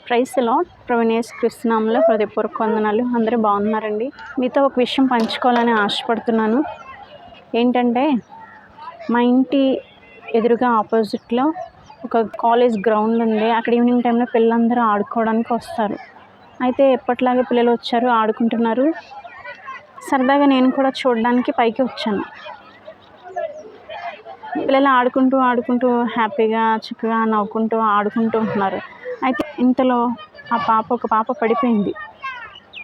Praise the lord. ప్రభువైన యేసుక్రీస్తు నామములో హృదయపూర్వక వందనాలు. అందరూ బాగున్నారండి. మీతో ఒక విషయం పంచుకోవాలని ఆశపడుతున్నాను. ఏంటంటే, మా ఇంటి ఎదురుగా ఆపోజిట్లో ఒక కాలేజ్ గ్రౌండ్ ఉంది. అక్కడ ఈవినింగ్ టైంలో పిల్లలందరూ ఆడుకోవడానికి వస్తారు. అయితే ఎప్పటిలాగే పిల్లలు వచ్చారు, ఆడుకుంటున్నారు. సరదాగా నేను కూడా చూడడానికి పైకి వచ్చాను. పిల్లలు ఆడుకుంటూ హ్యాపీగా చక్కగా నవ్వుకుంటూ ఆడుకుంటూ ఉంటున్నారు. అయితే ఇంతలో ఒక పాప పడిపోయింది.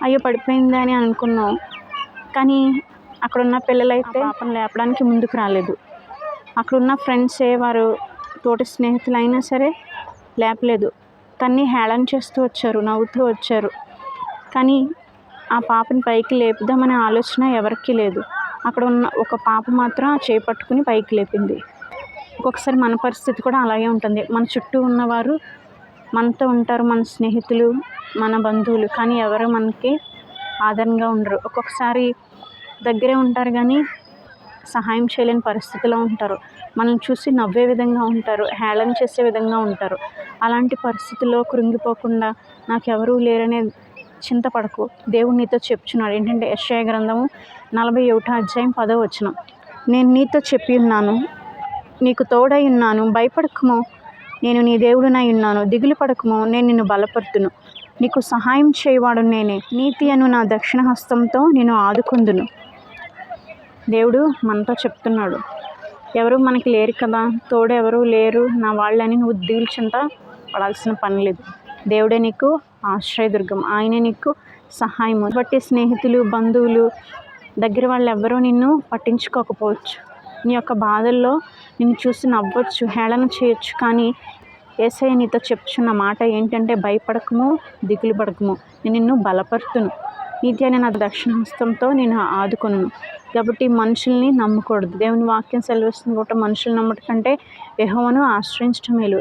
అయ్యో పడిపోయింది అని అనుకున్నాం. కానీ అక్కడున్న పిల్లలైతే పాపను లేపడానికి ముందుకు రాలేదు. అక్కడున్న ఫ్రెండ్సే, వారు తోటి స్నేహితులైనా సరే లేపలేదు. తన్ని హేళన చేస్తూ వచ్చారు, నవ్వుతూ వచ్చారు. కానీ ఆ పాపని పైకి లేపుదామనే ఆలోచన ఎవరికీ లేదు. అక్కడ ఉన్న ఒక పాప మాత్రం చేపట్టుకుని పైకి లేపింది. ఒక్కొక్కసారి మన పరిస్థితి కూడా అలాగే ఉంటుంది. మన చుట్టూ ఉన్నవారు మనతో ఉంటారు, మన స్నేహితులు, మన బంధువులు. కానీ ఎవరు మనకి ఆదరణగా ఉండరు. ఒక్కొక్కసారి దగ్గరే ఉంటారు కానీ సహాయం చేయలేని పరిస్థితిలో ఉంటారు. మనల్ని చూసి నవ్వే విధంగా ఉంటారు, హేళన చేసే విధంగా ఉంటారు. అలాంటి పరిస్థితుల్లో కృంగిపోకుండా నాకెవరూ లేరనే చింతపడకు. దేవుడు నీతో చెప్తున్నాడు. ఏంటంటే యెషయా గ్రంథము 41వ అధ్యాయం 10వ వచనం. నేను నీతో చెప్పి ఉన్నాను, నీకు తోడై ఉన్నాను, భయపడకుము, నేను నీ దేవుడినై ఉన్నాను, దిగులు పడకుము, నేను నిన్ను బలపరుతును, నీకు సహాయం చేయవాడు నేనే, నీతి అను నా దక్షిణ హస్తంతో నేను ఆదుకుందును. దేవుడు మనతో చెప్తున్నాడు. ఎవరు మనకి లేరు కదా, తోడు ఎవరు లేరు నా వాళ్ళని నువ్వు దిగులు చింత పడాల్సిన పని లేదు. దేవుడే నీకు ఆశ్రయదుర్గం, ఆయనే నీకు సహాయము. బట్టి స్నేహితులు, బంధువులు, దగ్గర వాళ్ళు ఎవ్వరూ నిన్ను పట్టించుకోకపోవచ్చు. నీ యొక్క బాధల్లో నిన్ను చూసి నవ్వచ్చు, హేళన చేయొచ్చు. కానీ యేసయ్య నీతో చెప్తున్న మాట ఏంటంటే, భయపడకము, దిగులు పడకము, నేను నిన్ను బలపరుతును, నీతి అనే నా దక్షిణ హస్తంతో నేను ఆదుకొను. కాబట్టి మనుషుల్ని నమ్మకూడదు. దేవుని వాక్యం సెలవిస్తుంది కూడా, మనుషులు నమ్మటం కంటే యెహోవాను ఆశ్రయించటం మేలు.